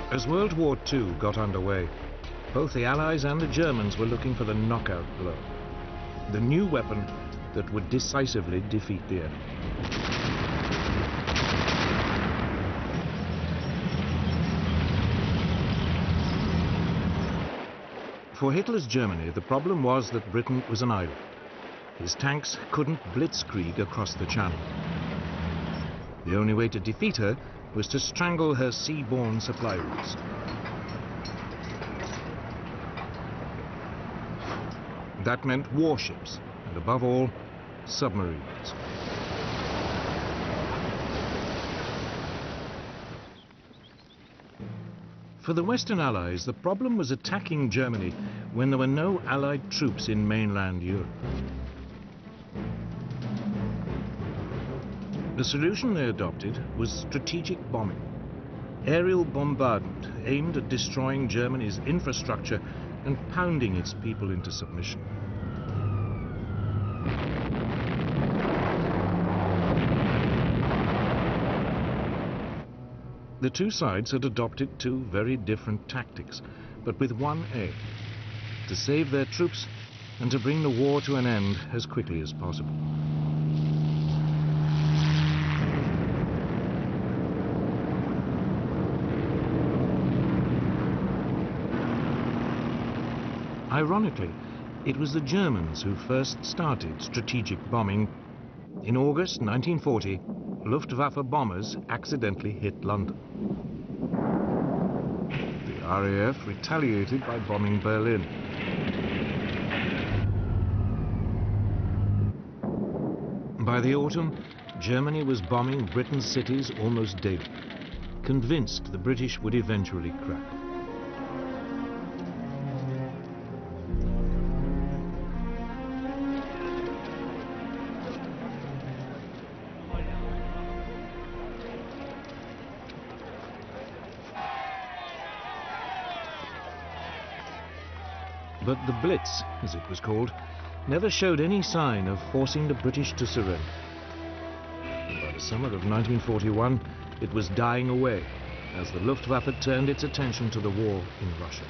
As World War II got underway, both the Allies and the Germans were looking for the knockout blow, the new weapon that would decisively defeat the enemy. For Hitler's Germany, the problem was that Britain was an island. His tanks couldn't blitzkrieg across the Channel. The only way to defeat her was to strangle her seaborne supply routes. That meant warships, and above all, submarines. For the Western Allies, the problem was attacking Germany when there were no Allied troops in mainland Europe. The solution they adopted was strategic bombing. Aerial bombardment aimed at destroying Germany's infrastructure and pounding its people into submission. The two sides had adopted two very different tactics, but with one aim: to save their troops and to bring the war to an end as quickly as possible. Ironically, it was the Germans who first started strategic bombing. In August 1940, Luftwaffe bombers accidentally hit London. The RAF retaliated by bombing Berlin. By the autumn, Germany was bombing Britain's cities almost daily, convinced the British would eventually crack. But the Blitz, as it was called, never showed any sign of forcing the British to surrender. And by the summer of 1941, it was dying away as the Luftwaffe turned its attention to the war in Russia.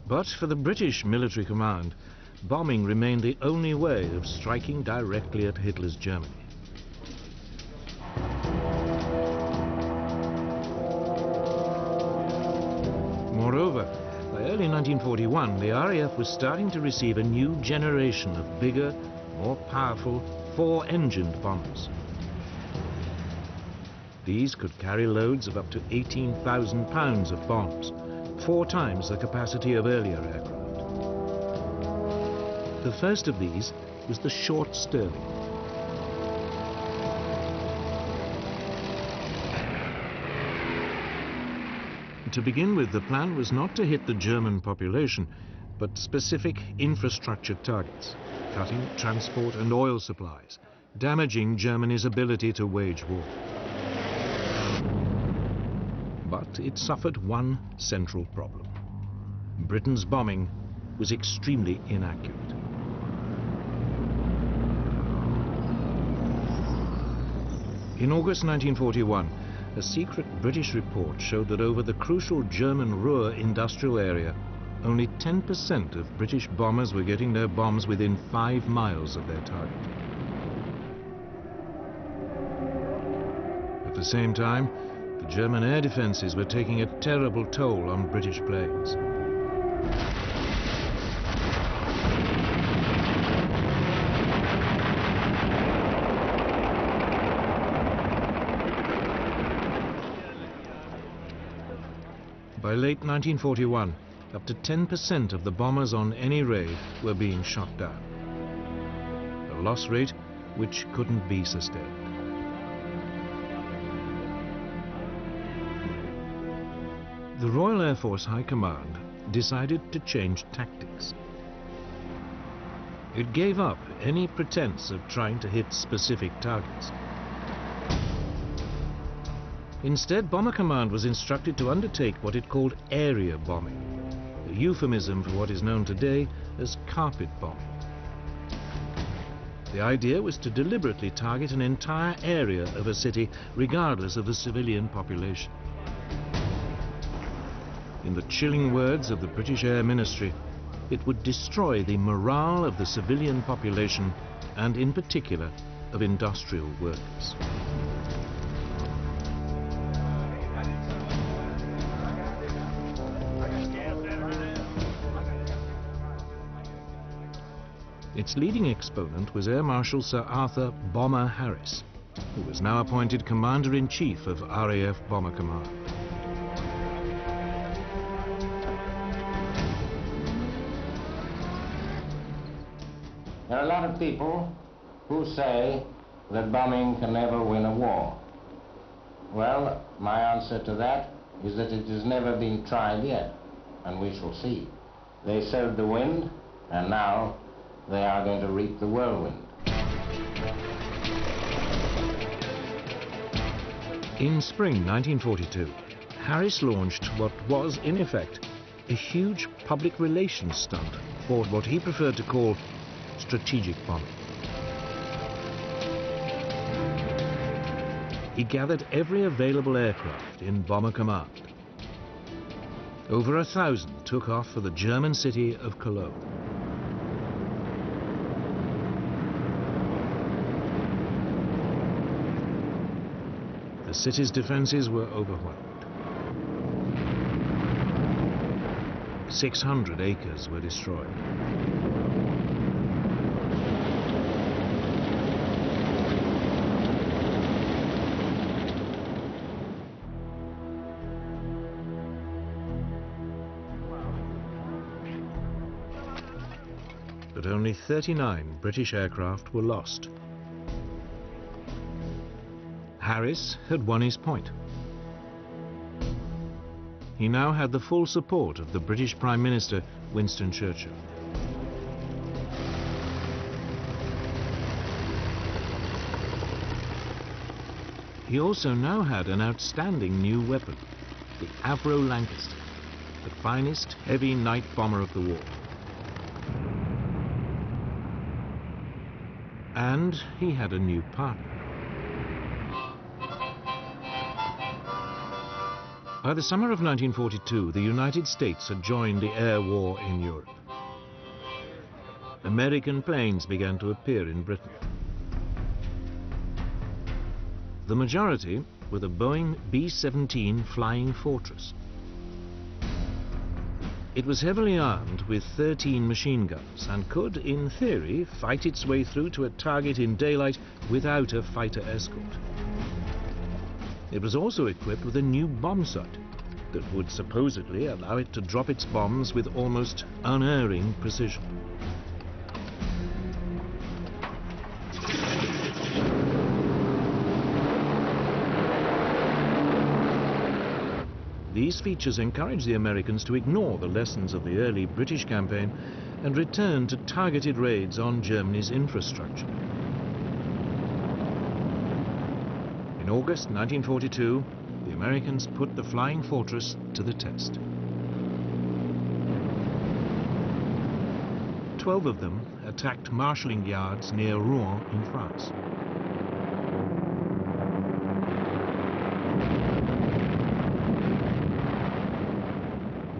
But for the British military command, bombing remained the only way of striking directly at Hitler's Germany. Moreover, by early 1941, the RAF was starting to receive a new generation of bigger, more powerful, four-engined bombers. These could carry loads of up to 18,000 pounds of bombs, 4 times the capacity of earlier aircraft. The first of these was the Short Stirling. To begin with, the plan was not to hit the German population, but specific infrastructure targets, cutting transport and oil supplies, damaging Germany's ability to wage war. But it suffered one central problem. Britain's bombing was extremely inaccurate. In August 1941, a secret British report showed that over the crucial German Ruhr industrial area, only 10% of British bombers were getting their bombs within 5 miles of their target. At the same time, the German air defenses were taking a terrible toll on British planes. By late 1941, up to 10% of the bombers on any raid were being shot down, a loss rate which couldn't be sustained. The Royal Air Force High Command decided to change tactics. It gave up any pretense of trying to hit specific targets. Instead, Bomber Command was instructed to undertake what it called area bombing, a euphemism for what is known today as carpet bombing. The idea was to deliberately target an entire area of a city, regardless of the civilian population. In the chilling words of the British Air Ministry, it would destroy the morale of the civilian population and, in particular, of industrial workers. Its leading exponent was Air Marshal Sir Arthur Bomber Harris, who was now appointed Commander-in-Chief of RAF Bomber Command. There are a lot of people who say that bombing can never win a war. Well, my answer to that is that it has never been tried yet, and we shall see. They sowed the wind, and now they are going to reap the whirlwind. In spring 1942, Harris launched what was, in effect, a huge public relations stunt, or what he preferred to call strategic bombing. He gathered every available aircraft in Bomber Command. Over 1,000 took off for the German city of Cologne. The city's defenses were overwhelmed. 600 acres were destroyed. But only 39 British aircraft were lost. Harris had won his point. He now had the full support of the British Prime Minister, Winston Churchill. He also now had an outstanding new weapon, the Avro Lancaster, the finest heavy night bomber of the war. And he had a new partner. By the summer of 1942, the United States had joined the air war in Europe. American planes began to appear in Britain. The majority were the Boeing B-17 Flying Fortress. It was heavily armed with 13 machine guns and could, in theory, fight its way through to a target in daylight without a fighter escort. It was also equipped with a new bomb sight that would supposedly allow it to drop its bombs with almost unerring precision. These features encouraged the Americans to ignore the lessons of the early British campaign and return to targeted raids on Germany's infrastructure. In August 1942, the Americans put the Flying Fortress to the test. 12 of them attacked marshalling yards near Rouen in France.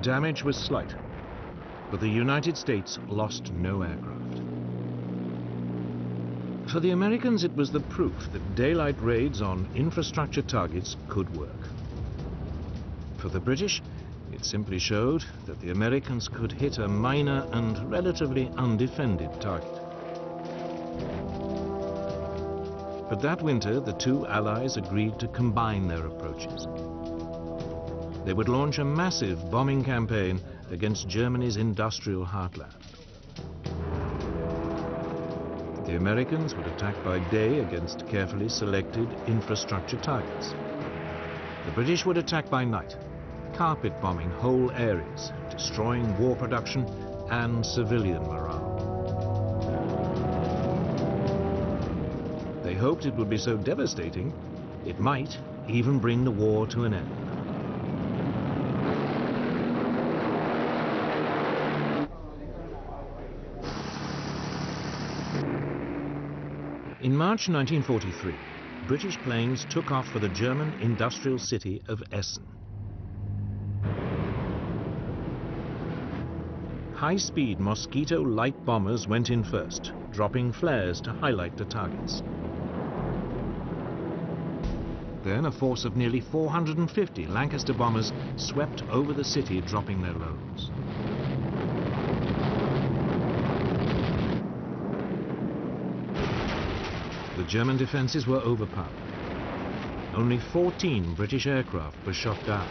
Damage was slight, but the United States lost no aircraft. For the Americans, it was the proof that daylight raids on infrastructure targets could work. For the British, it simply showed that the Americans could hit a minor and relatively undefended target. But that winter, the two allies agreed to combine their approaches. They would launch a massive bombing campaign against Germany's industrial heartland. The Americans would attack by day against carefully selected infrastructure targets. The British would attack by night, carpet bombing whole areas, destroying war production and civilian morale. They hoped it would be so devastating, it might even bring the war to an end. In March 1943, British planes took off for the German industrial city of Essen. High-speed Mosquito light bombers went in first, dropping flares to highlight the targets. Then a force of nearly 450 Lancaster bombers swept over the city, dropping their loads. The German defences were overpowered. Only 14 British aircraft were shot down.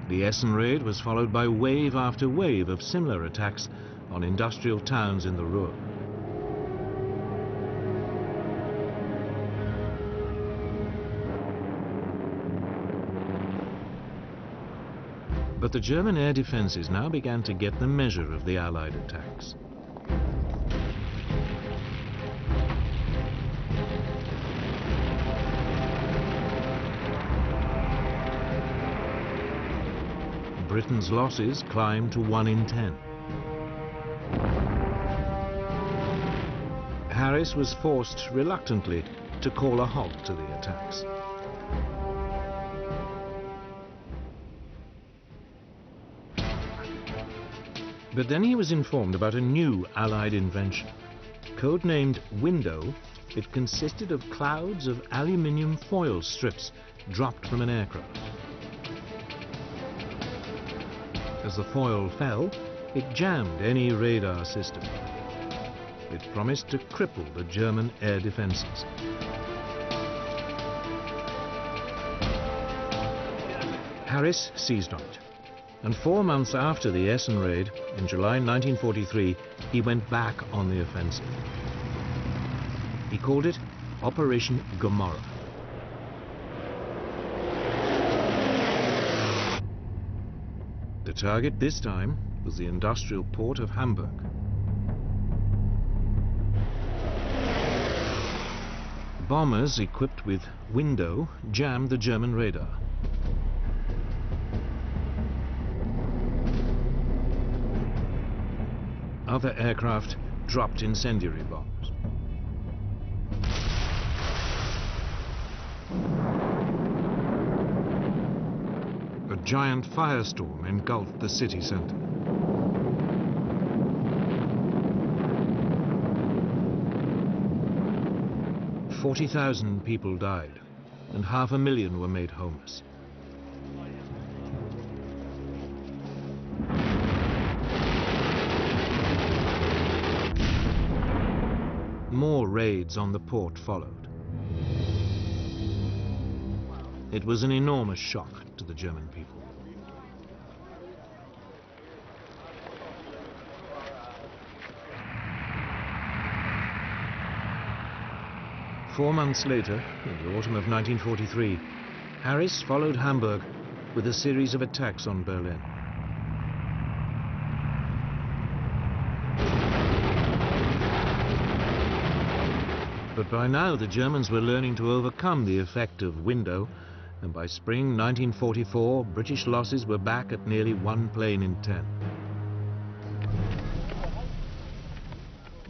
The Essen raid was followed by wave after wave of similar attacks on industrial towns in the Ruhr. But the German air defences now began to get the measure of the Allied attacks. Britain's losses climbed to 1 in 10. Harris was forced reluctantly to call a halt to the attacks. But then he was informed about a new Allied invention. Codenamed Window, it consisted of clouds of aluminium foil strips dropped from an aircraft. As the foil fell, it jammed any radar system. It promised to cripple the German air defences. Harris seized on it, and 4 months after the Essen raid, in July 1943, he went back on the offensive. He called it Operation Gomorrah. The target this time was the industrial port of Hamburg. Bombers equipped with Window jammed the German radar. Other aircraft dropped incendiary bombs. A giant firestorm engulfed the city centre. "40,000 people died, and 500,000 were made homeless. More raids on the port followed. It was an enormous shock to the German people. Four months later, in the autumn of 1943, Harris followed Hamburg with a series of attacks on Berlin. But by now the Germans were learning to overcome the effect of Window, and by spring 1944 British losses were back at nearly 1 plane in 10.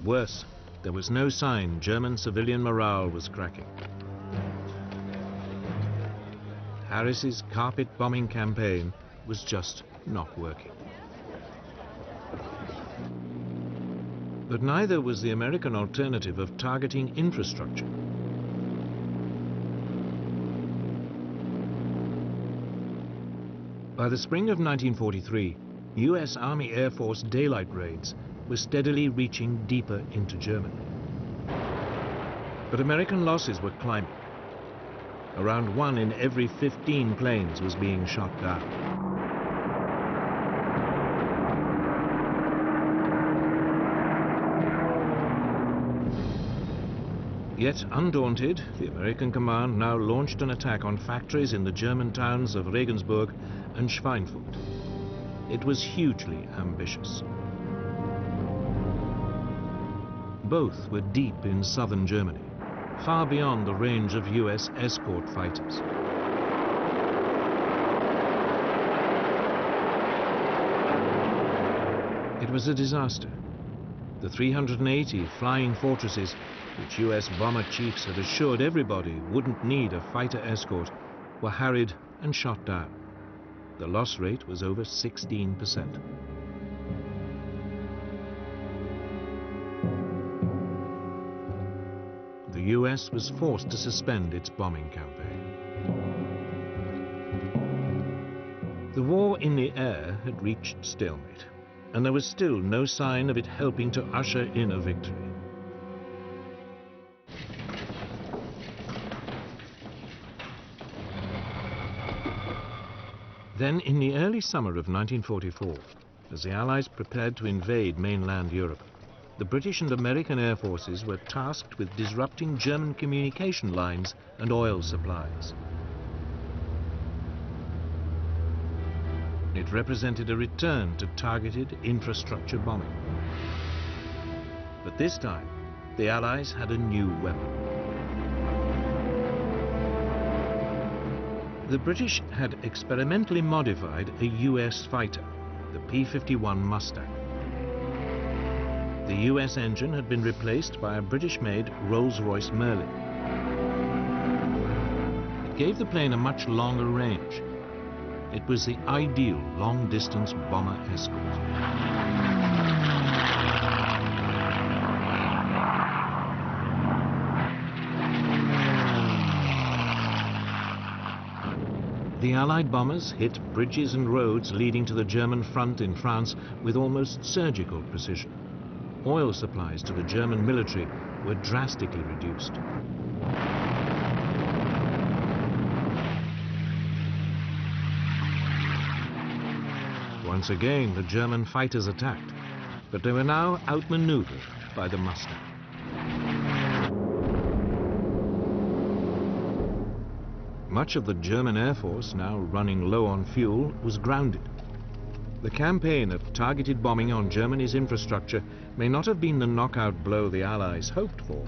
Worse, there was no sign German civilian morale was cracking. Harris's carpet bombing campaign was just not working. But neither was the American alternative of targeting infrastructure. By the spring of 1943, US Army Air Force daylight raids were steadily reaching deeper into Germany. But American losses were climbing. Around 1 in every 15 planes was being shot down. Yet undaunted, the American command now launched an attack on factories in the German towns of Regensburg and Schweinfurt. It was hugely ambitious. both were deep in southern Germany, far beyond the range of US escort fighters. It was a disaster. The 380 flying fortresses, which US bomber chiefs had assured everybody wouldn't need a fighter escort, were harried and shot down. The loss rate was over 16%. The US was forced to suspend its bombing campaign. The war in the air had reached stalemate, and there was still no sign of it helping to usher in a victory. Then, in the early summer of 1944, as the Allies prepared to invade mainland Europe, the British and American air forces were tasked with disrupting German communication lines and oil supplies. It represented a return to targeted infrastructure bombing. But this time, the Allies had a new weapon. The British had experimentally modified a US fighter, the P-51 Mustang. The US engine had been replaced by a British-made Rolls-Royce Merlin. It gave the plane a much longer range. It was the ideal long-distance bomber escort. The Allied bombers hit bridges and roads leading to the German front in France with almost surgical precision. Oil supplies to the German military were drastically reduced. Once again, the German fighters attacked, but they were now outmaneuvered by the Mustang. Much of the German Air Force, now running low on fuel, was grounded. The campaign of targeted bombing on Germany's infrastructure may not have been the knockout blow the Allies hoped for,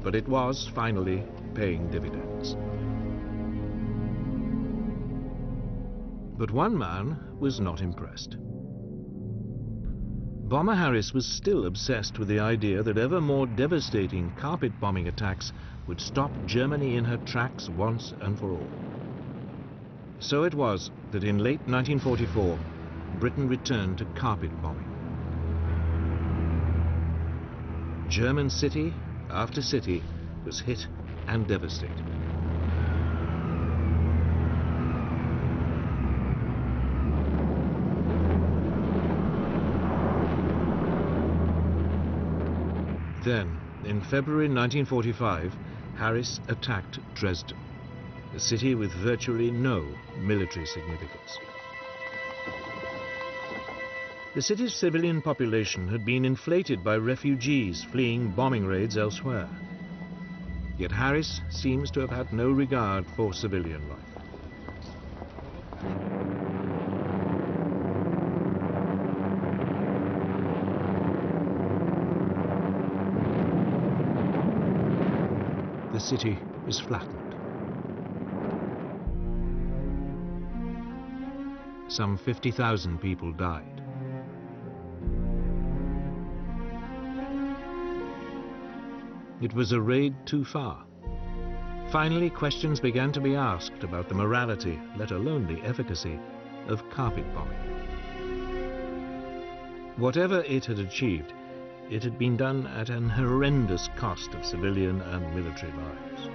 but it was finally paying dividends. But one man was not impressed. Bomber Harris was still obsessed with the idea that ever more devastating carpet bombing attacks would stop Germany in her tracks once and for all. So it was that in late 1944, Britain returned to carpet bombing. German city after city was hit and devastated. Then, in February 1945, Harris attacked Dresden, a city with virtually no military significance. The city's civilian population had been inflated by refugees fleeing bombing raids elsewhere. Yet Harris seems to have had no regard for civilian life. The city is flattened. Some 50,000 people died. It was a raid too far. Finally, questions began to be asked about the morality, let alone the efficacy, of carpet bombing. Whatever it had achieved, it had been done at an horrendous cost of civilian and military lives.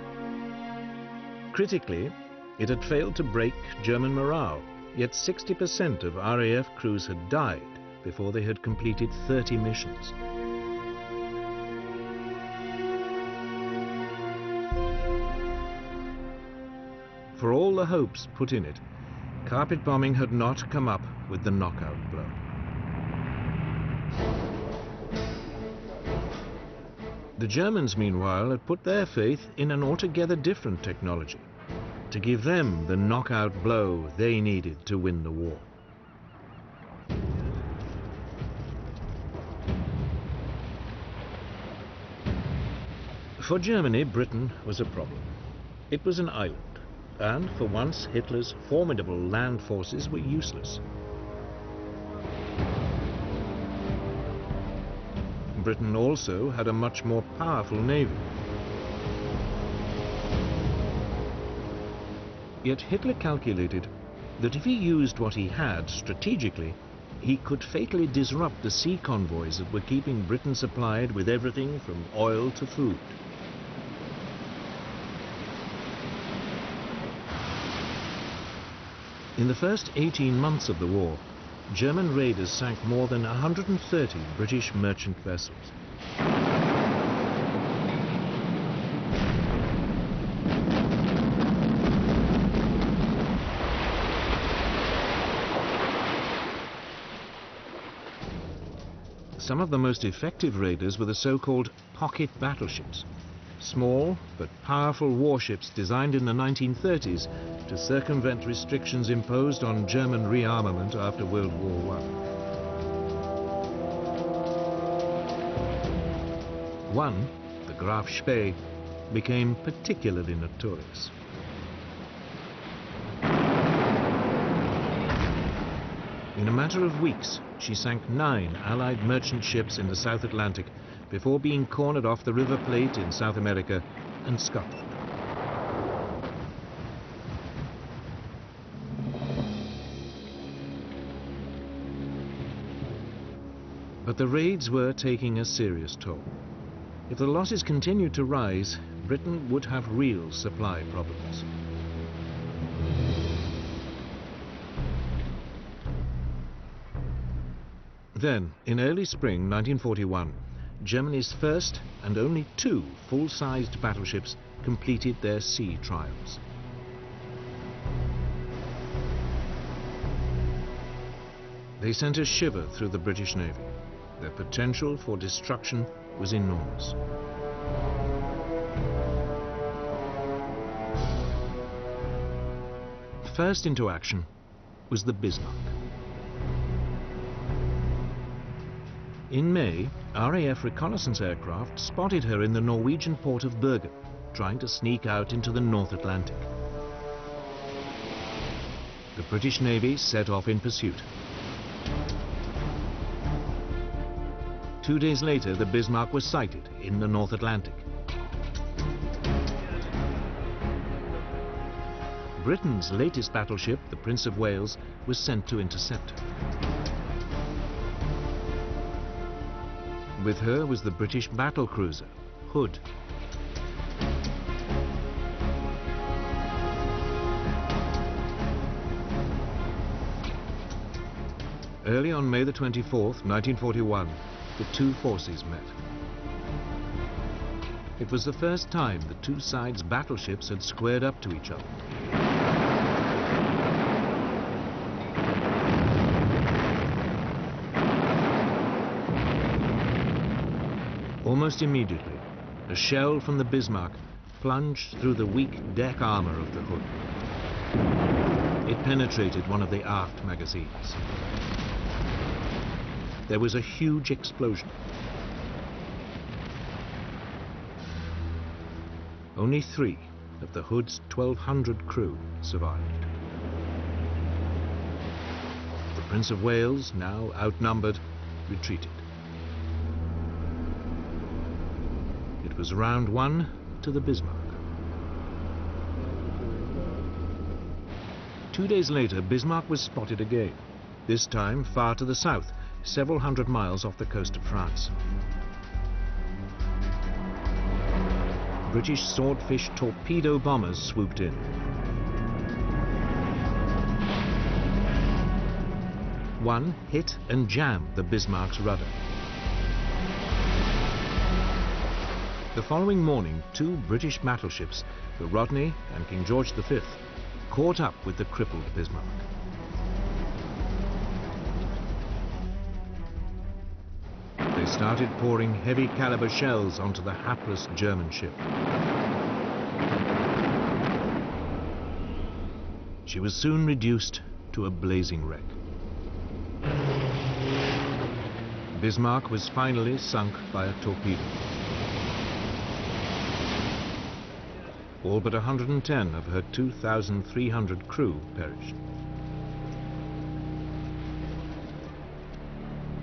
Critically, it had failed to break German morale, yet 60% of RAF crews had died before they had completed 30 missions. For all the hopes put in it, carpet bombing had not come up with the knockout blow. The Germans, meanwhile, had put their faith in an altogether different technology to give them the knockout blow they needed to win the war. For Germany, Britain was a problem. It was an island, and for once Hitler's formidable land forces were useless. Britain also had a much more powerful navy. Yet Hitler calculated that if he used what he had strategically, he could fatally disrupt the sea convoys that were keeping Britain supplied with everything from oil to food. In the first 18 months of the war, German raiders sank more than 130 British merchant vessels. Some of the most effective raiders were the so-called pocket battleships, small but powerful warships designed in the 1930s to circumvent restrictions imposed on German rearmament after World War I. One, the Graf Spee, became particularly notorious. In a matter of weeks, she sank 9 Allied merchant ships in the South Atlantic before being cornered off the River Plate in South America and Scotland. But the raids were taking a serious toll. If the losses continued to rise, Britain would have real supply problems. Then, in early spring 1941, Germany's first and only 2 full-sized battleships completed their sea trials. They sent a shiver through the British Navy. Their potential for destruction was enormous. First into action was the Bismarck. In May, RAF reconnaissance aircraft spotted her in the Norwegian port of Bergen, trying to sneak out into the North Atlantic. The British Navy set off in pursuit. 2 days later, the Bismarck was sighted in the North Atlantic. Britain's latest battleship, the Prince of Wales, was sent to intercept her. With her was the British battlecruiser, Hood. Early on May the 24th, 1941, the 2 forces met. It was the first time the 2 sides' battleships had squared up to each other. Almost immediately, a shell from the Bismarck plunged through the weak deck armor of the Hood. It penetrated one of the aft magazines. There was a huge explosion. Only 3 of the Hood's 1,200 crew survived. The Prince of Wales, now outnumbered, retreated. It was round 1 to the Bismarck. 2 days later, Bismarck was spotted again, this time far to the south, several hundred miles off the coast of France. British Swordfish torpedo bombers swooped in. One hit and jammed the Bismarck's rudder. The following morning, 2 British battleships, the Rodney and King George V, caught up with the crippled Bismarck. They started pouring heavy caliber shells onto the hapless German ship. She was soon reduced to a blazing wreck. Bismarck was finally sunk by a torpedo. All but 110 of her 2,300 crew perished.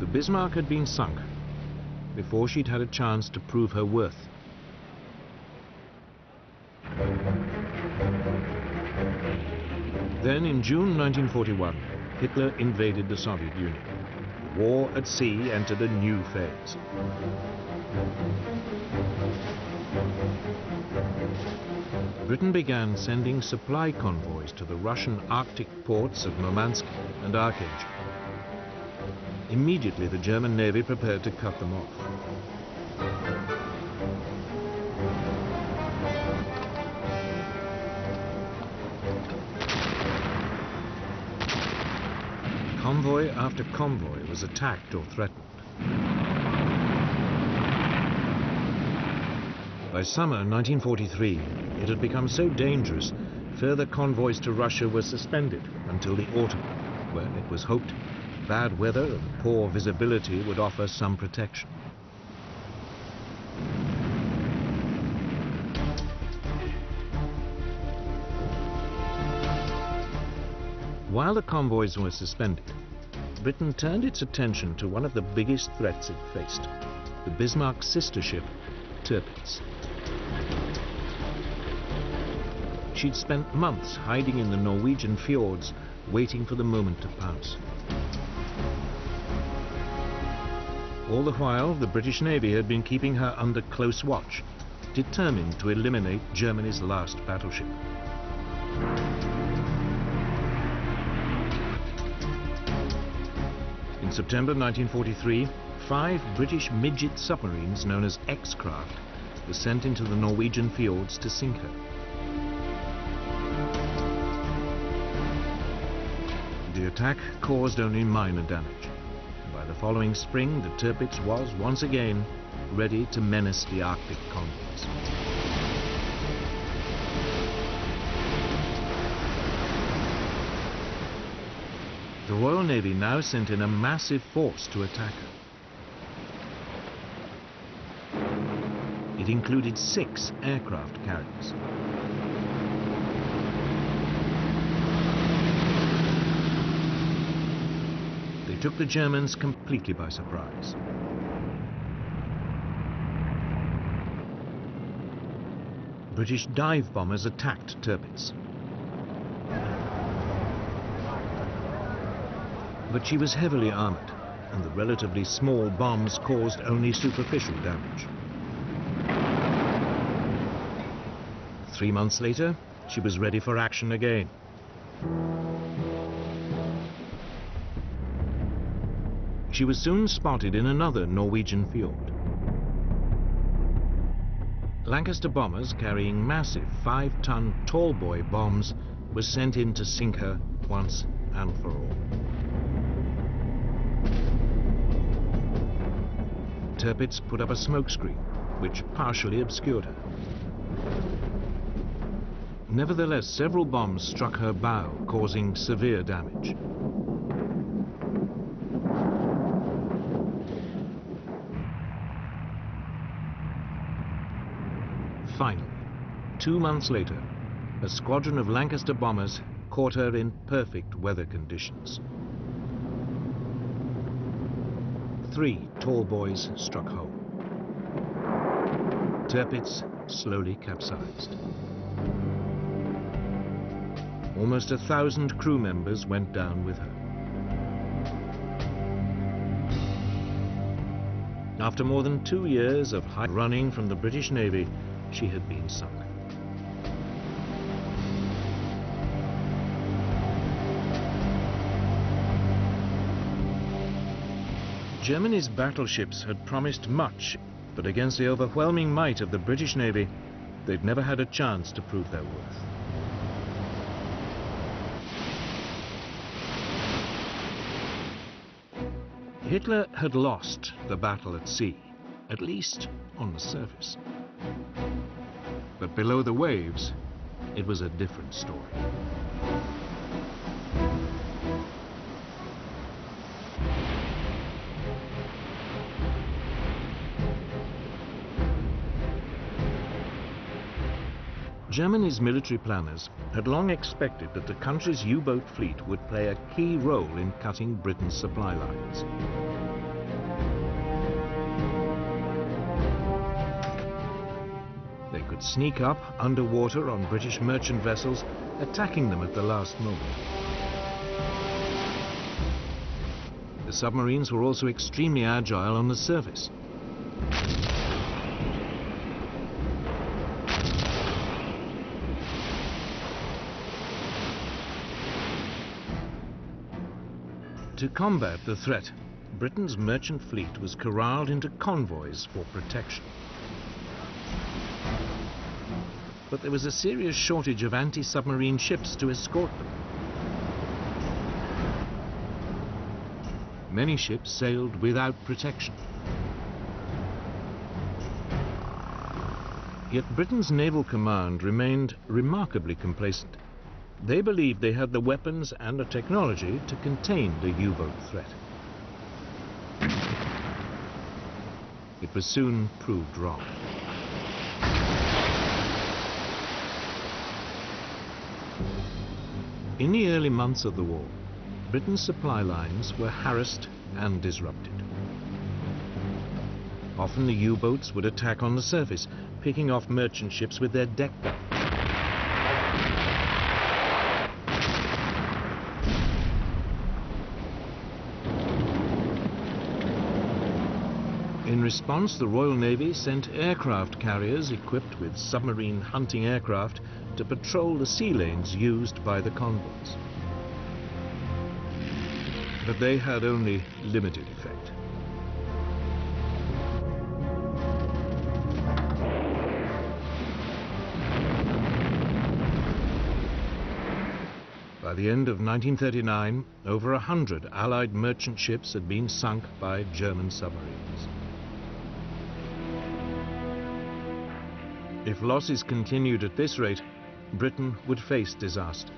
The Bismarck had been sunk before she'd had a chance to prove her worth. Then, in June 1941, Hitler invaded the Soviet Union. The war at sea entered a new phase. Britain began sending supply convoys to the Russian Arctic ports of Murmansk and Archangel. Immediately, the German Navy prepared to cut them off. Convoy after convoy was attacked or threatened. By summer 1943, it had become so dangerous, further convoys to Russia were suspended until the autumn, where it was hoped bad weather and poor visibility would offer some protection. While the convoys were suspended, Britain turned its attention to one of the biggest threats it faced, the Bismarck's sister ship, Tirpitz. She'd spent months hiding in the Norwegian fjords, waiting for the moment to pounce. All the while, the British Navy had been keeping her under close watch, determined to eliminate Germany's last battleship. In September 1943, 5 British midget submarines known as X-craft were sent into the Norwegian fjords to sink her. The attack caused only minor damage. By the following spring, the Tirpitz was once again ready to menace the Arctic convoys. The Royal Navy now sent in a massive force to attack her. It included 6 aircraft carriers. They took the Germans completely by surprise. British dive bombers attacked Tirpitz. But she was heavily armored, and the relatively small bombs caused only superficial damage. 3 months later, she was ready for action again. She was soon spotted in another Norwegian fjord. Lancaster bombers carrying massive 5-ton tall-boy bombs were sent in to sink her once and for all. Tirpitz put up a smokescreen, which partially obscured her. Nevertheless, several bombs struck her bow, causing severe damage. Finally, 2 months later, a squadron of Lancaster bombers caught her in perfect weather conditions. 3 tall boys struck home. Tirpitz slowly capsized. Almost 1,000 crew members went down with her. After more than 2 years of high running from the British Navy, she had been sunk. Germany's battleships had promised much, but against the overwhelming might of the British Navy, they'd never had a chance to prove their worth. Hitler had lost the battle at sea, at least on the surface. But below the waves, it was a different story. Germany's military planners had long expected that the country's U-boat fleet would play a key role in cutting Britain's supply lines. They could sneak up underwater on British merchant vessels, attacking them at the last moment. The submarines were also extremely agile on the surface. To combat the threat, Britain's merchant fleet was corralled into convoys for protection. But there was a serious shortage of anti-submarine ships to escort them. Many ships sailed without protection. Yet Britain's naval command remained remarkably complacent. They believed they had the weapons and the technology to contain the U-boat threat. It was soon proved wrong. In the early months of the war, Britain's supply lines were harassed and disrupted. Often the U-boats would attack on the surface, picking off merchant ships with their deck guns. In response, the Royal Navy sent aircraft carriers equipped with submarine hunting aircraft to patrol the sea lanes used by the convoys. But they had only limited effect. By the end of 1939, over 100 Allied merchant ships had been sunk by German submarines. If losses continued at this rate, Britain would face disaster.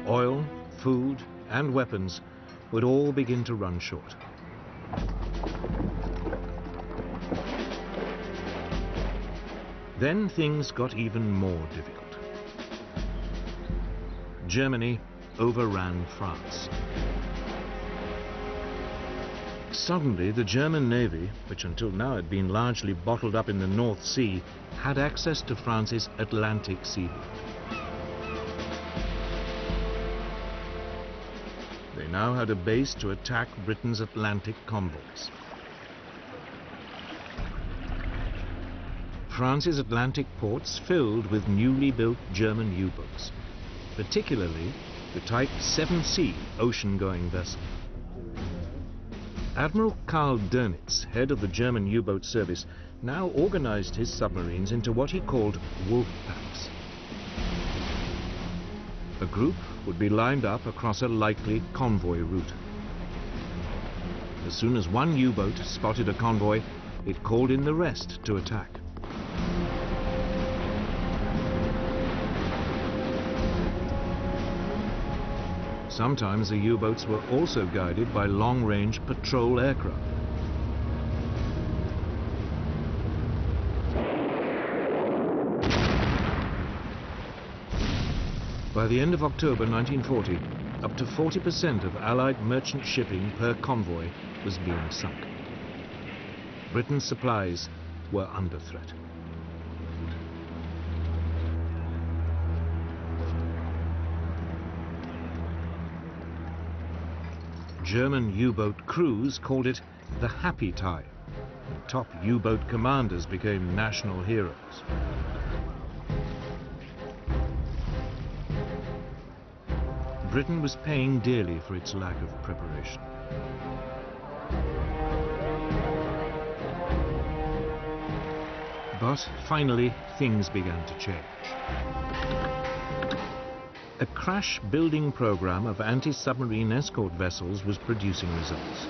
Oil, food, and weapons would all begin to run short. Then things got even more difficult. Germany overran France. Suddenly, the German Navy, which until now had been largely bottled up in the North Sea, had access to France's Atlantic seaboard. They now had a base to attack Britain's Atlantic convoys. France's Atlantic ports filled with newly built German U-boats, particularly the Type 7C ocean-going vessel. Admiral Karl Dönitz, head of the German U-boat service, now organized his submarines into what he called wolf packs. A group would be lined up across a likely convoy route. As soon as one U-boat spotted a convoy, it called in the rest to attack. Sometimes the U-boats were also guided by long-range patrol aircraft. By the end of October 1940, up to 40% of Allied merchant shipping per convoy was being sunk. Britain's supplies were under threat. German U-boat crews called it the happy time, and top U-boat commanders became national heroes. Britain was paying dearly for its lack of preparation. But finally, things began to change. A crash building program of anti-submarine escort vessels was producing results.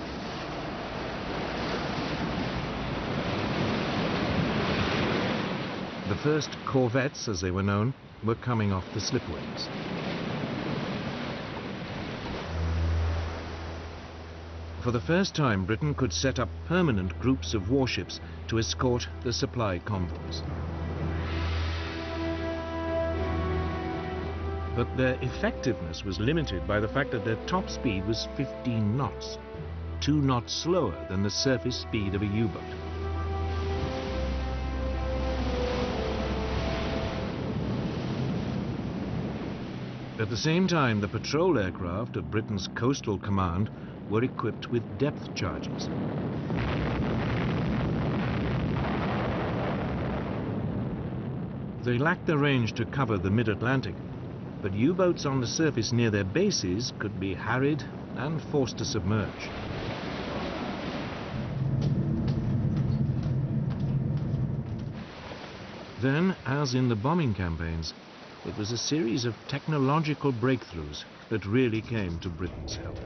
The first corvettes, as they were known, were coming off the slipways. For the first time, Britain could set up permanent groups of warships to escort the supply convoys. But their effectiveness was limited by the fact that their top speed was 15 knots, 2 knots slower than the surface speed of a U-boat. At the same time, the patrol aircraft of Britain's Coastal Command were equipped with depth charges. They lacked the range to cover the mid-Atlantic, but U-boats on the surface near their bases could be harried and forced to submerge. Then, as in the bombing campaigns, it was a series of technological breakthroughs that really came to Britain's help.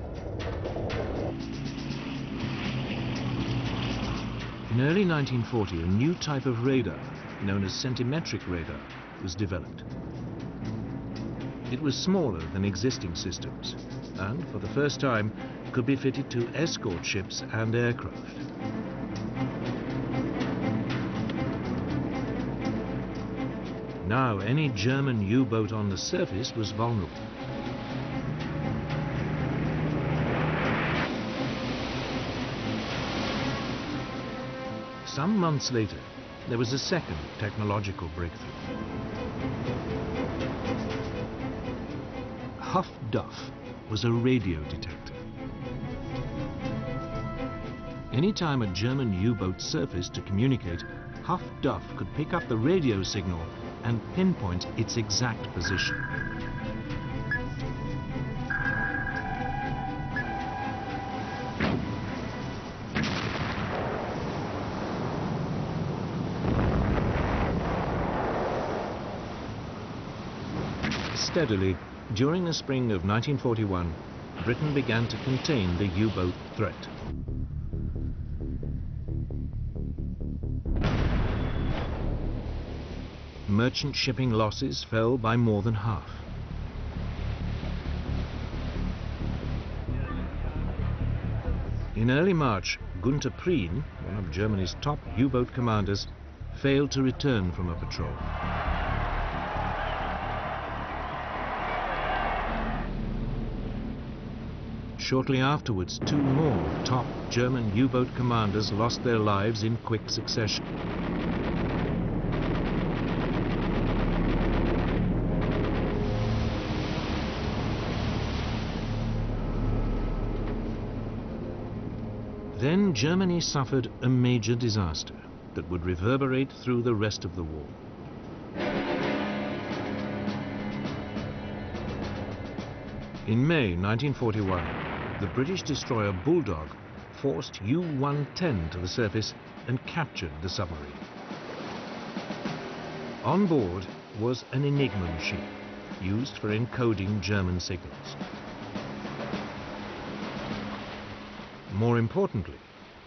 In early 1940, a new type of radar, known as centimetric radar, was developed. It was smaller than existing systems, and for the first time could be fitted to escort ships and aircraft. Now any German U-boat on the surface was vulnerable. Some months later, there was a second technological breakthrough. Huff Duff was a radio detector. Anytime a German U-boat surfaced to communicate, Huff Duff could pick up the radio signal and pinpoint its exact position. Steadily, during the spring of 1941, Britain began to contain the U-boat threat. Merchant shipping losses fell by more than half. In early March, Gunther Prien, one of Germany's top U-boat commanders, failed to return from a patrol. Shortly afterwards, 2 more top German U-boat commanders lost their lives in quick succession. Then Germany suffered a major disaster that would reverberate through the rest of the war. In May 1941, the British destroyer Bulldog forced U-110 to the surface and captured the submarine. On board was an Enigma machine used for encoding German signals. More importantly,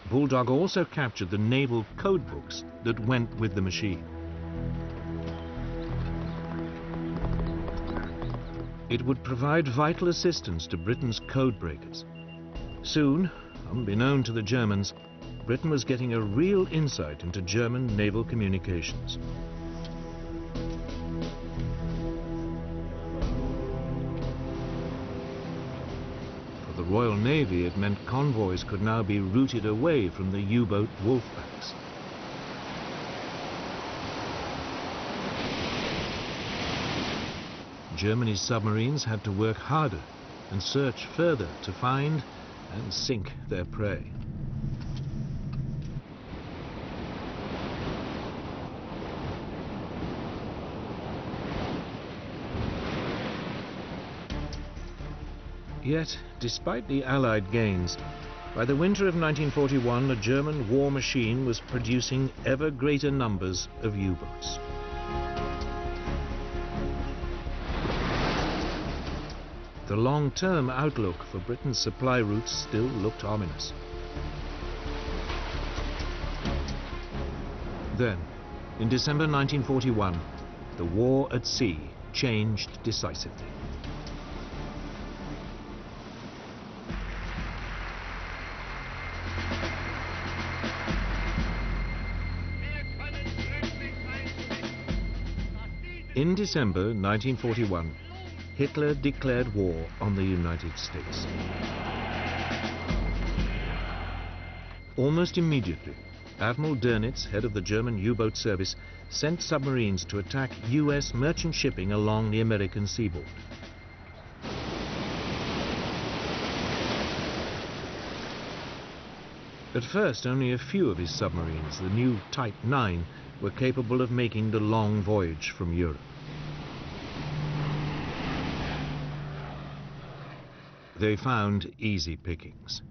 Bulldog also captured the naval code books that went with the machine. It would provide vital assistance to Britain's code breakers. Soon, unbeknown to the Germans, Britain was getting a real insight into German naval communications. For the Royal Navy, it meant convoys could now be routed away from the U-boat wolfpacks. Germany's submarines had to work harder and search further to find and sink their prey. Yet, despite the Allied gains, by the winter of 1941, the German war machine was producing ever greater numbers of U-boats. The long-term outlook for Britain's supply routes still looked ominous. Then, in December 1941, the war at sea changed decisively. In December 1941, Hitler declared war on the United States. Almost immediately, Admiral Dönitz, head of the German U-boat service, sent submarines to attack US merchant shipping along the American seaboard. At first, only a few of his submarines, the new Type 9, were capable of making the long voyage from Europe. They found easy pickings.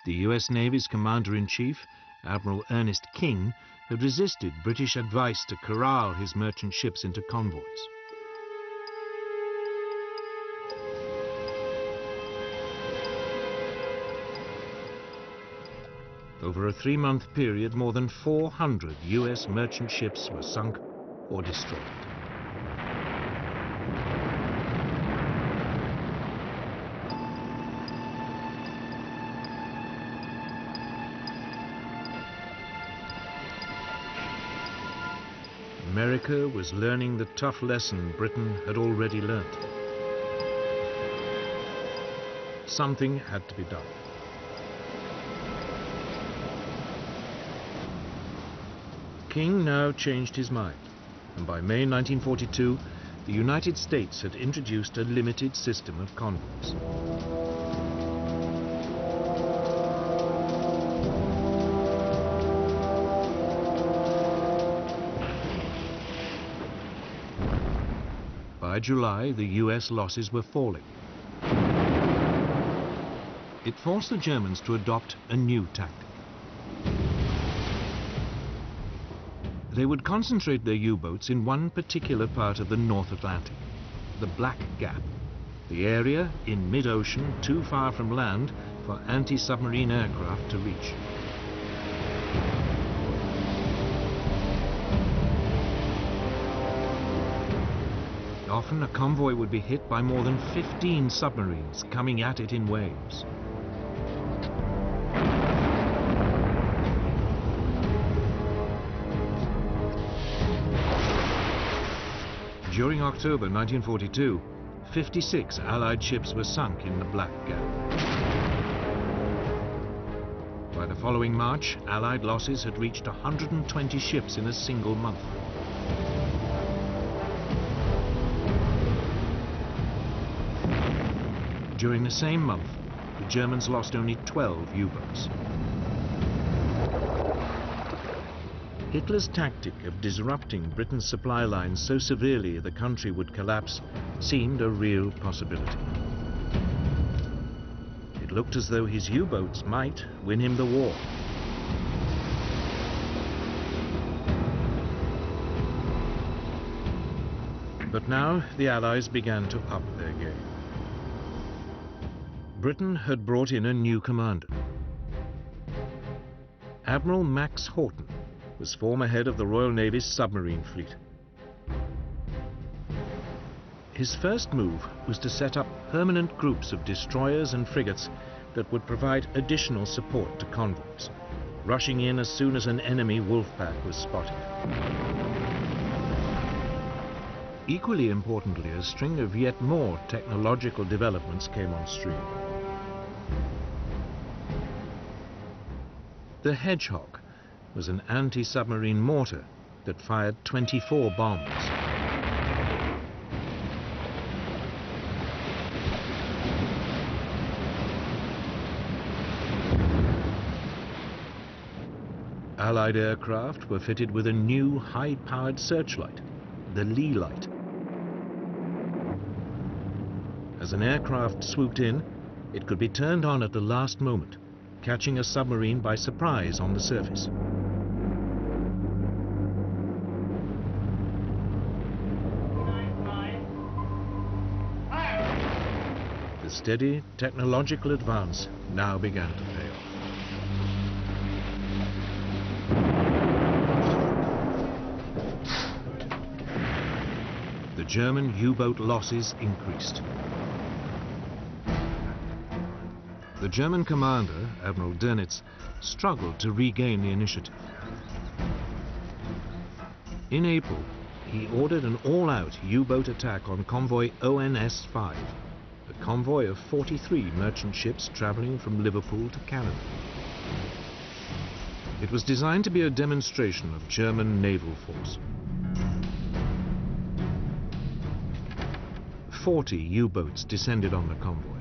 The US Navy's Commander-in-Chief, Admiral Ernest King, had resisted British advice to corral his merchant ships into convoys. Over a 3-month period, more than 400 US merchant ships were sunk or destroyed. America was learning the tough lesson Britain had already learnt. Something had to be done. King now changed his mind, and by May 1942, the United States had introduced a limited system of convoys. By July, the US losses were falling. It forced the Germans to adopt a new tactic. They would concentrate their U-boats in one particular part of the North Atlantic, the Black Gap, the area in mid-ocean too far from land for anti-submarine aircraft to reach. Often a convoy would be hit by more than 15 submarines coming at it in waves. During October 1942, 56 Allied ships were sunk in the Black Gap. By the following March, Allied losses had reached 120 ships in a single month. During the same month, the Germans lost only 12 U-boats. Hitler's tactic of disrupting Britain's supply lines so severely the country would collapse seemed a real possibility. It looked as though his U-boats might win him the war. But now the Allies began to up their game. Britain had brought in a new commander. Admiral Max Houghton was former head of the Royal Navy's submarine fleet. His first move was to set up permanent groups of destroyers and frigates that would provide additional support to convoys, rushing in as soon as an enemy wolfpack was spotted. Equally importantly, a string of yet more technological developments came on stream. The Hedgehog was an anti-submarine mortar that fired 24 bombs. Allied aircraft were fitted with a new high-powered searchlight, the Lee light. As an aircraft swooped in, it could be turned on at the last moment, catching a submarine by surprise on the surface. The steady technological advance now began to pay off. The German U-boat losses increased. The German commander, Admiral Dönitz, struggled to regain the initiative. In April, he ordered an all-out U-boat attack on convoy ONS-5, a convoy of 43 merchant ships traveling from Liverpool to Canada. It was designed to be a demonstration of German naval force. 40 U-boats descended on the convoy.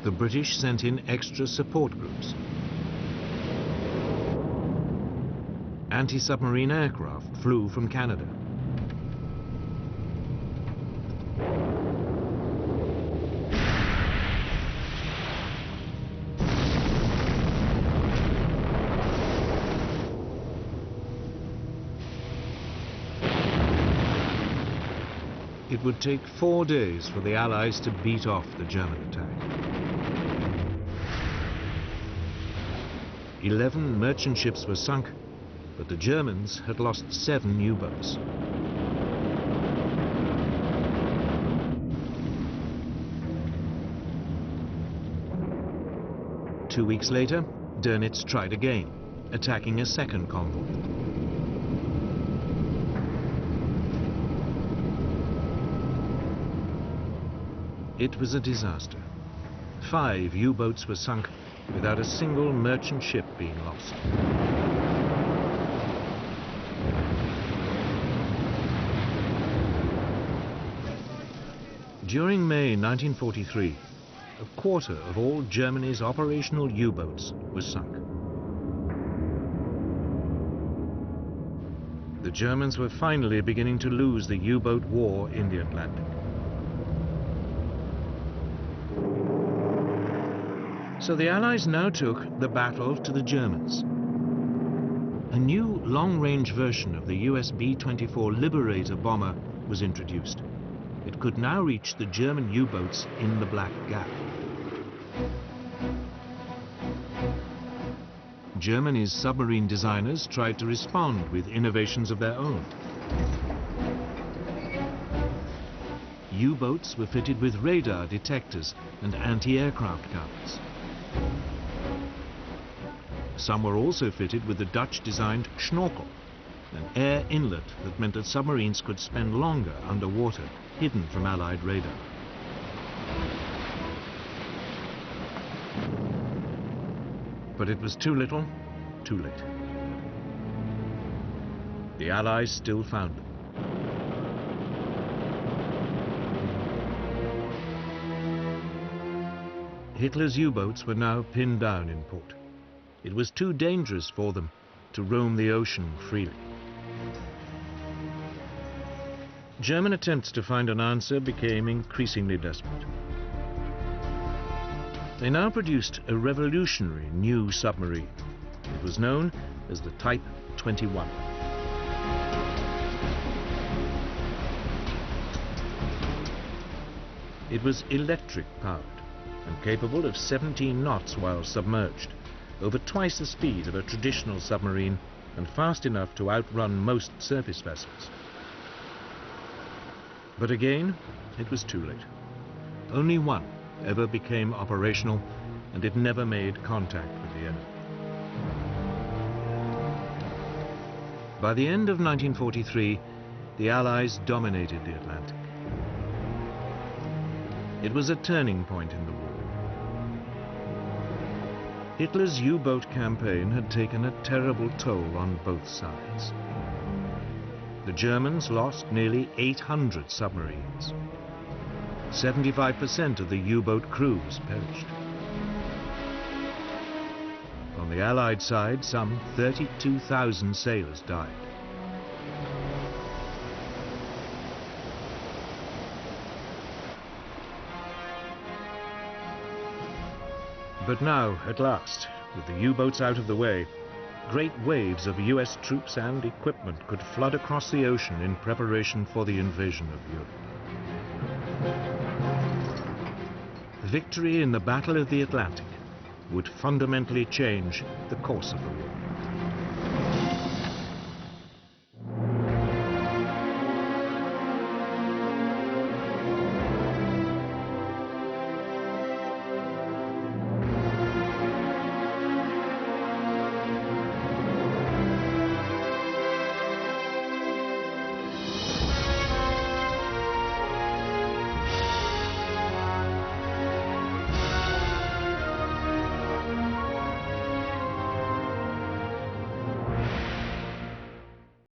The British sent in extra support groups. Anti-submarine aircraft flew from Canada. It would take 4 days for the Allies to beat off the German attack. 11 merchant ships were sunk, but the Germans had lost 7 U-boats. Two weeks later, Dönitz tried again, attacking a second convoy. It was a disaster. 5 U-boats were sunk without a single merchant ship being lost. During May 1943, a quarter of all Germany's operational U-boats was sunk. The Germans were finally beginning to lose the U-boat war in the Atlantic. So the Allies now took the battle to the Germans. A new long-range version of the US B-24 Liberator bomber was introduced. It could now reach the German U-boats in the Black Gap. Germany's submarine designers tried to respond with innovations of their own. U-boats were fitted with radar detectors and anti-aircraft guns. Some were also fitted with the Dutch-designed schnorkel, an air inlet that meant that submarines could spend longer underwater, hidden from Allied radar. But it was too little, too late. The Allies still found them. Hitler's U-boats were now pinned down in port. It was too dangerous for them to roam the ocean freely. German attempts to find an answer became increasingly desperate. They now produced a revolutionary new submarine. It was known as the Type 21. It was electric-powered and capable of 17 knots while submerged, over twice the speed of a traditional submarine and fast enough to outrun most surface vessels. But again, it was too late. Only one ever became operational, and it never made contact with the enemy. By the end of 1943, the Allies dominated the Atlantic. It was a turning point in the war. Hitler's U-boat campaign had taken a terrible toll on both sides. The Germans lost nearly 800 submarines. 75% of the U-boat crews perished. On the Allied side, some 32,000 sailors died. But now, at last, with the U-boats out of the way, great waves of US troops and equipment could flood across the ocean in preparation for the invasion of Europe. Victory in the Battle of the Atlantic would fundamentally change the course of the war.